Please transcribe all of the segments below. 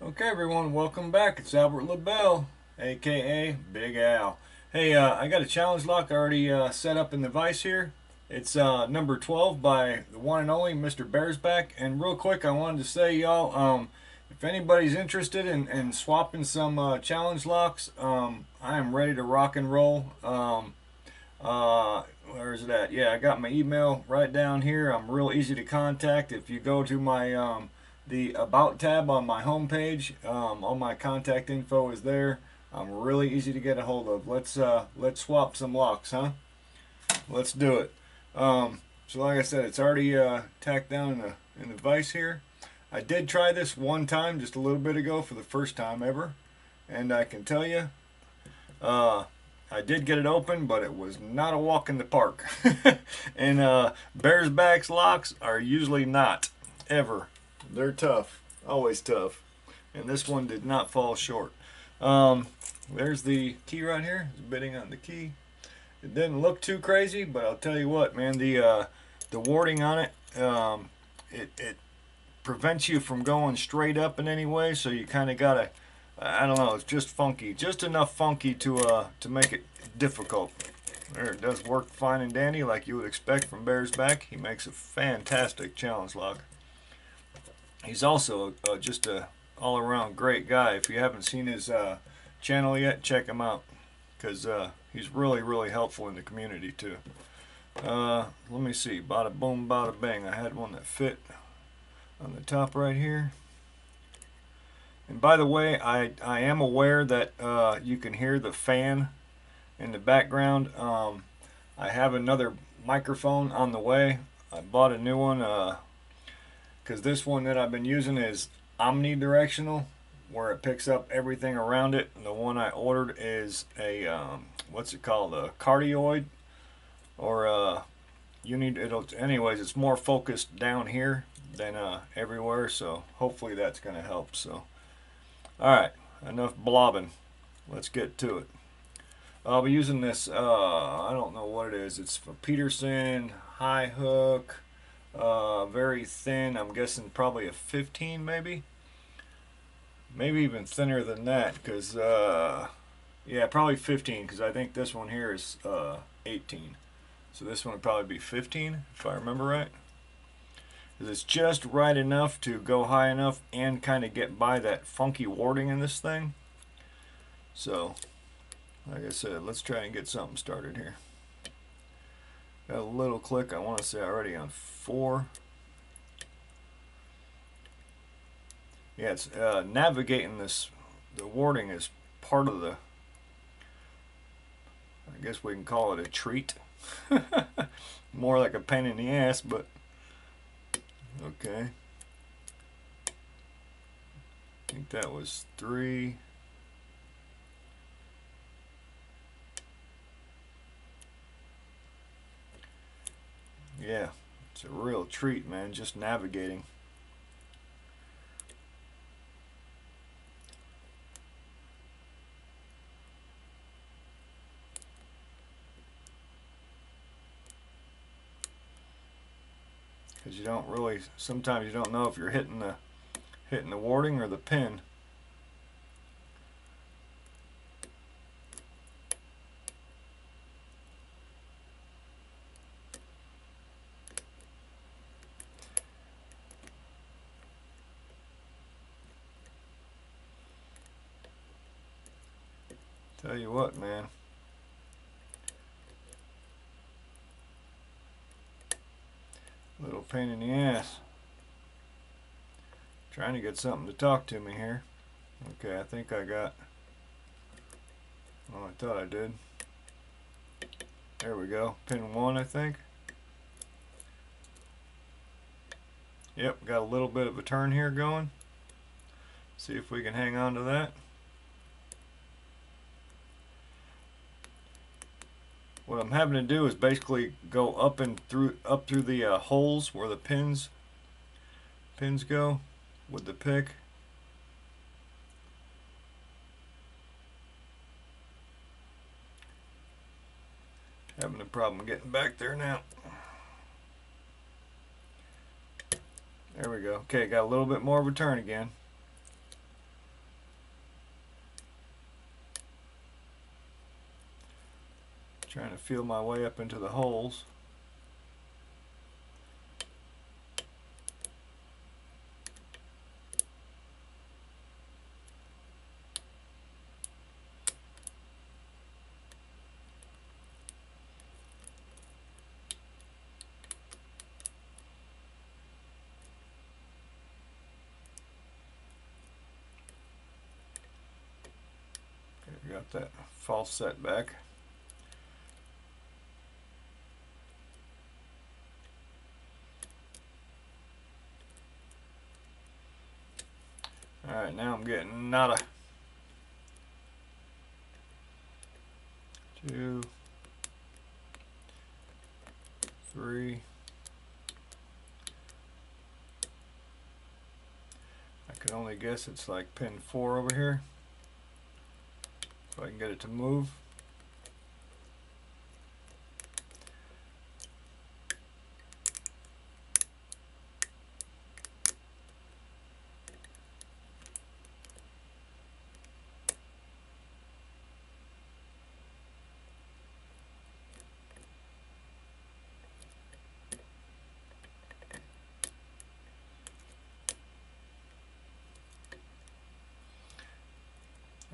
Okay, everyone, welcome back. It's Albert Lebel, aka Big Al. Hey, I got a challenge lock already set up in the vise here. It's number 12 by the one and only Mr. Bearsback. And real quick, I wanted to say, y'all, if anybody's interested in swapping some challenge locks, I am ready to rock and roll. Where is it at? Yeah, I got my email right down here. I'm real easy to contact. If you go to my the About tab on my homepage, all my contact info is there. I'm really easy to get a hold of. Let's swap some locks, huh? Let's do it. So like I said, it's already tacked down in the vise here. I did try this one time just a little bit ago for the first time ever, and I can tell you, uh, I did get it open, but it was not a walk in the park. And Bearsback's locks are usually not, ever. They're tough, always tough. And this one did not fall short. Um, there's the key right here. It's bidding on the key. It didn't look too crazy, but I'll tell you what, man, the warding on it, it prevents you from going straight up in any way. So you kind of gotta, I don't know, it's just funky, just enough funky to make it difficult. There, it does work fine and dandy like you would expect from Bearsback. He makes a fantastic challenge lock. He's also just a all-around great guy. If you haven't seen his channel yet, check him out because he's really helpful in the community too. Let me see. Bada boom, bada bang. I had one that fit on the top right here. And by the way, I am aware that you can hear the fan in the background. I have another microphone on the way. I bought a new one because this one that I've been using is omnidirectional, where it picks up everything around it. And the one I ordered is a what's it called, a cardioid, or you need it'll anyways. It's more focused down here than everywhere, so hopefully that's gonna help. So, all right, enough blobbing. Let's get to it. I'll be using this. I don't know what it is. It's a Peterson high hook. Very thin. I'm guessing probably a 15, maybe even thinner than that, because yeah, probably 15, because I think this one here is 18, so this one would probably be 15 if I remember right, because it's just right enough to go high enough and kind of get by that funky warding in this thing. So like I said, let's try and get something started here. Got a little click, I want to say already on 4. Yeah, it's navigating this. The warding is part of the, I guess we can call it a treat. More like a pain in the ass, but okay. I think that was 3. Yeah, it's a real treat, man, just navigating. Because you don't really, sometimes you don't know if you're hitting the warding or the pin. Tell you what, man. Little pain in the ass. Trying to get something to talk to me here. Okay, I think I got. Oh, I thought I did. There we go. Pin 1, I think. Yep, got a little bit of a turn here going. See if we can hang on to that. What I'm having to do is basically go up through the holes where the pins go with the pick. Having a problem getting back there now. There we go. Okay, got a little bit more of a turn again. Trying to feel my way up into the holes. Got that false setback. Alright, now I'm getting nada. 2, 3. I could only guess it's like pin 4 over here. If I can get it to move.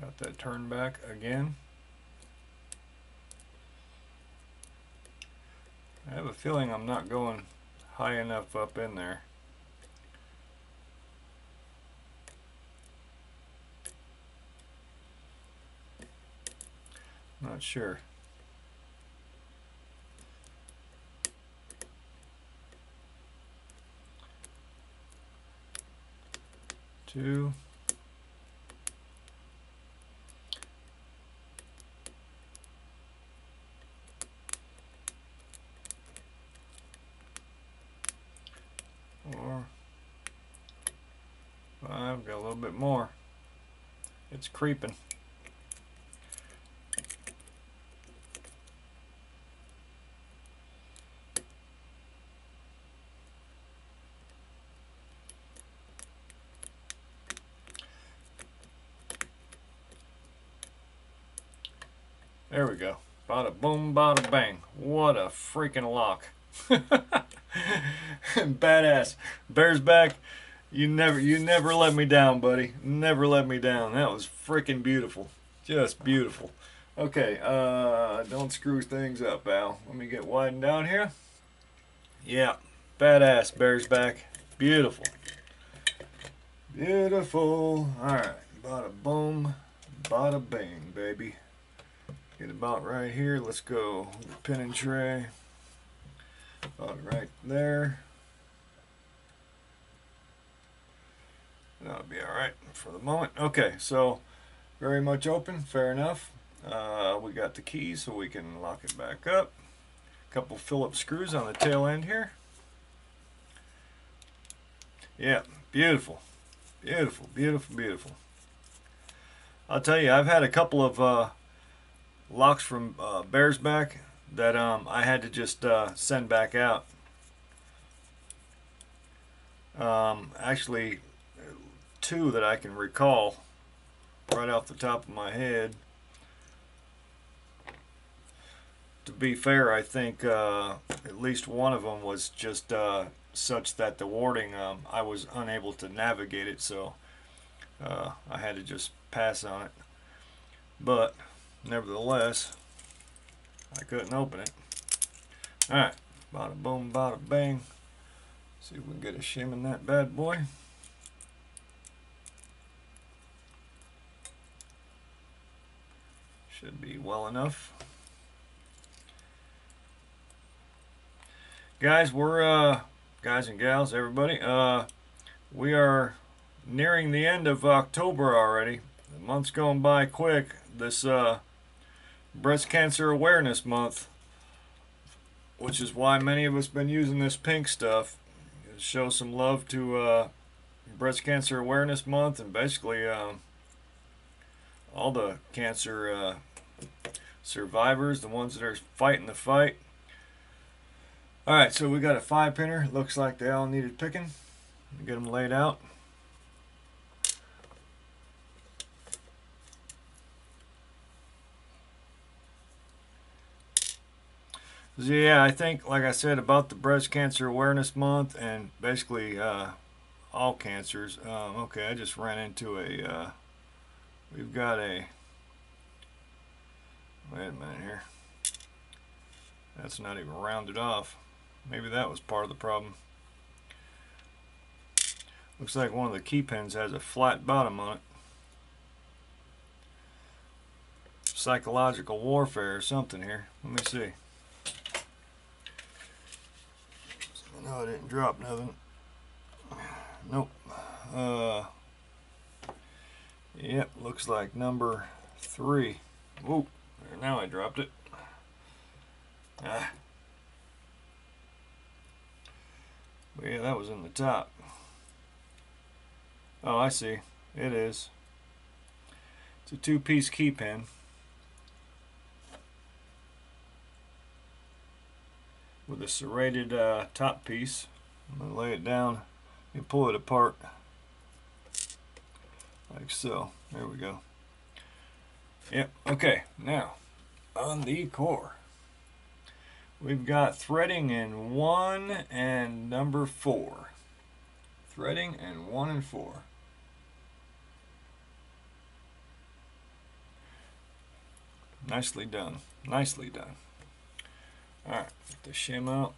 Got that turn back again. I have a feeling I'm not going high enough up in there. Not sure. Two. Four. 5. Got a little bit more. It's creeping. There we go. Bada boom, bada bang. What a freaking lock. Badass. Bearsback, you never let me down, buddy. Never let me down. That was freaking beautiful. Just beautiful. Okay, don't screw things up, Al. Let me get widened down here. Yeah, badass Bearsback. Beautiful. Beautiful. Alright, bada boom, bada bang, baby. Get about right here. Let's go. Pin and tray. About right there. That'll be alright for the moment. Okay, so very much open. Fair enough. We got the key so we can lock it back up. A couple Phillips screws on the tail end here. Yeah, beautiful. Beautiful, beautiful, beautiful. I'll tell you, I've had a couple of locks from Bearsback that I had to just send back out. Actually, 2 that I can recall right off the top of my head. To be fair, I think at least one of them was just such that the warding, I was unable to navigate it, so I had to just pass on it. But nevertheless, I couldn't open it. Alright, bada boom, bada bang. See if we can get a shim in that bad boy. Should be well enough. Guys, we're guys and gals, everybody, we are nearing the end of October already. The month's going by quick. This Breast Cancer Awareness Month, which is why many of us been using this pink stuff. Show some love to Breast Cancer Awareness Month, and basically all the cancer survivors, the ones that are fighting the fight. Alright, so we got a 5-pinner. Looks like they all needed picking. Get them laid out. So yeah, I think, like I said, about the Breast Cancer Awareness Month and basically all cancers. Okay, I just ran into a, we've got a, wait a minute here. That's not even rounded off. Maybe that was part of the problem. Looks like one of the key pins has a flat bottom on it. Psychological warfare or something here. Let me see. No, I didn't drop nothing. Nope. Yep, looks like number 3. Whoa, now I dropped it. Ah. But yeah, that was in the top. Oh, I see. It is. It's a 2-piece key pin. With a serrated top piece. I'm going to lay it down and pull it apart. Like so. There we go. Yep, okay. Now, on the core, we've got threading in 1 and number 4. Threading in 1 and 4. Nicely done. Nicely done. Alright, get the shim out.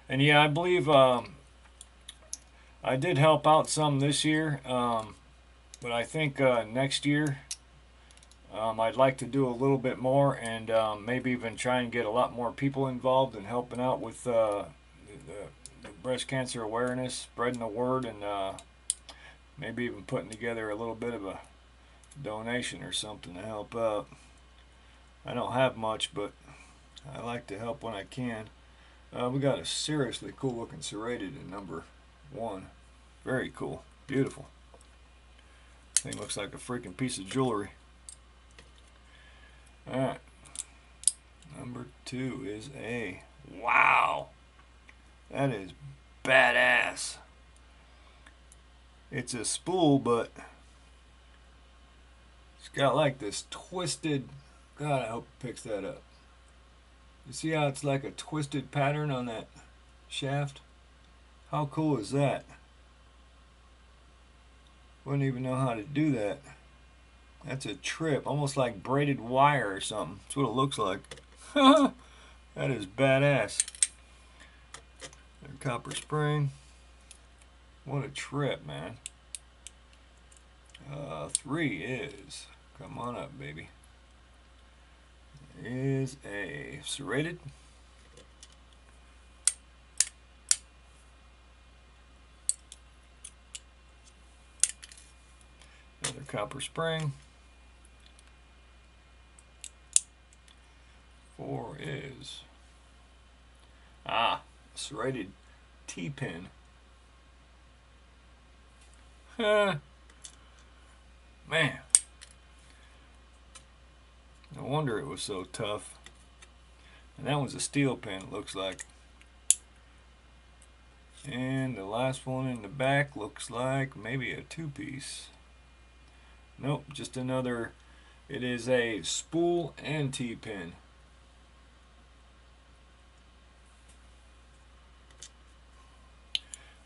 And yeah, I believe I did help out some this year, but I think next year I'd like to do a little bit more and maybe even try and get a lot more people involved in helping out with the breast cancer awareness, spreading the word, and maybe even putting together a little bit of a donation or something to help out. I don't have much, but I like to help when I can. We got a seriously cool looking serrated in number 1. Very cool. Beautiful. Thing looks like a freaking piece of jewelry. Alright. Number 2 is a... Wow! That is badass. It's a spool, but it's got like this twisted... God, I hope it picks that up. You see how it's like a twisted pattern on that shaft? How cool is that? Wouldn't even know how to do that. That's a trip, almost like braided wire or something. That's what it looks like. That is badass. Copper spring. What a trip, man. 3 is, come on up, baby, is a serrated. Another copper spring. 4 is serrated T-pin. Man, no wonder it was so tough. And that one's a steel pin, it looks like. And the last one in the back looks like maybe a 2-piece. Nope, just another. It is a spool and T-pin.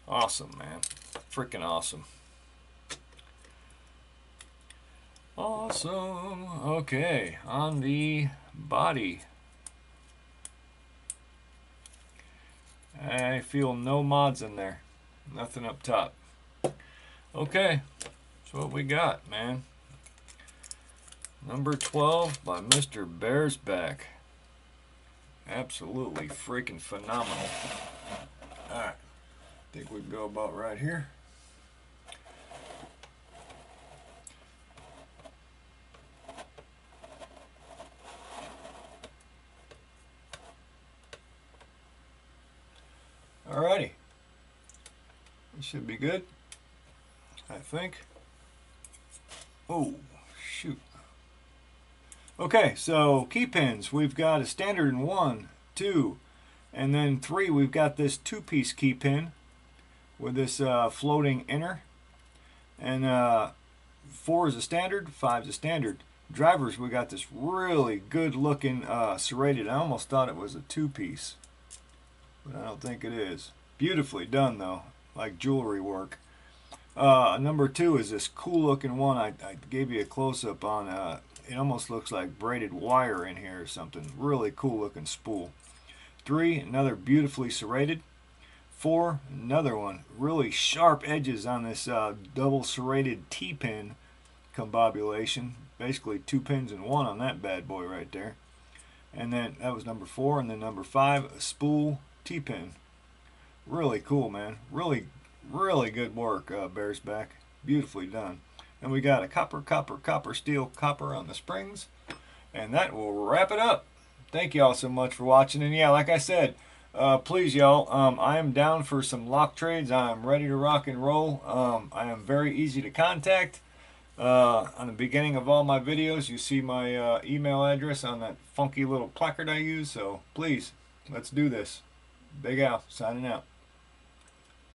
Awesome, man. Freaking awesome. Awesome. Okay, on the body, I feel no mods in there. Nothing up top. Okay, that's what we got, man. Number 12 by Mr. Bearsback. Absolutely freaking phenomenal. Alright, I think we can go about right here. Alrighty. It should be good, I think. Oh, shoot. Okay, so key pins. We've got a standard in 1, 2, and then 3. We've got this 2-piece key pin with this floating inner. And 4 is a standard, 5 is a standard. Drivers, we got this really good looking serrated. I almost thought it was a two-piece, but I don't think it is. Beautifully done though, like jewelry work. Number 2 is this cool looking one. I gave you a close-up on. It almost looks like braided wire in here or something. Really cool looking spool. 3, another beautifully serrated. 4, another one. Really sharp edges on this double serrated T-pin combobulation. Basically 2 pins in one on that bad boy right there. And then that was number 4. And then number 5, a spool T-pin. Really cool, man. Really good work, Bearsback. Beautifully done. And we got a copper, steel, copper on the springs. And that will wrap it up. Thank you all so much for watching. And yeah, like I said, please, y'all, I am down for some lock trades. I am ready to rock and roll. I am very easy to contact. On the beginning of all my videos, you see my email address on that funky little placard I use. So please, let's do this. Big Al, signing out.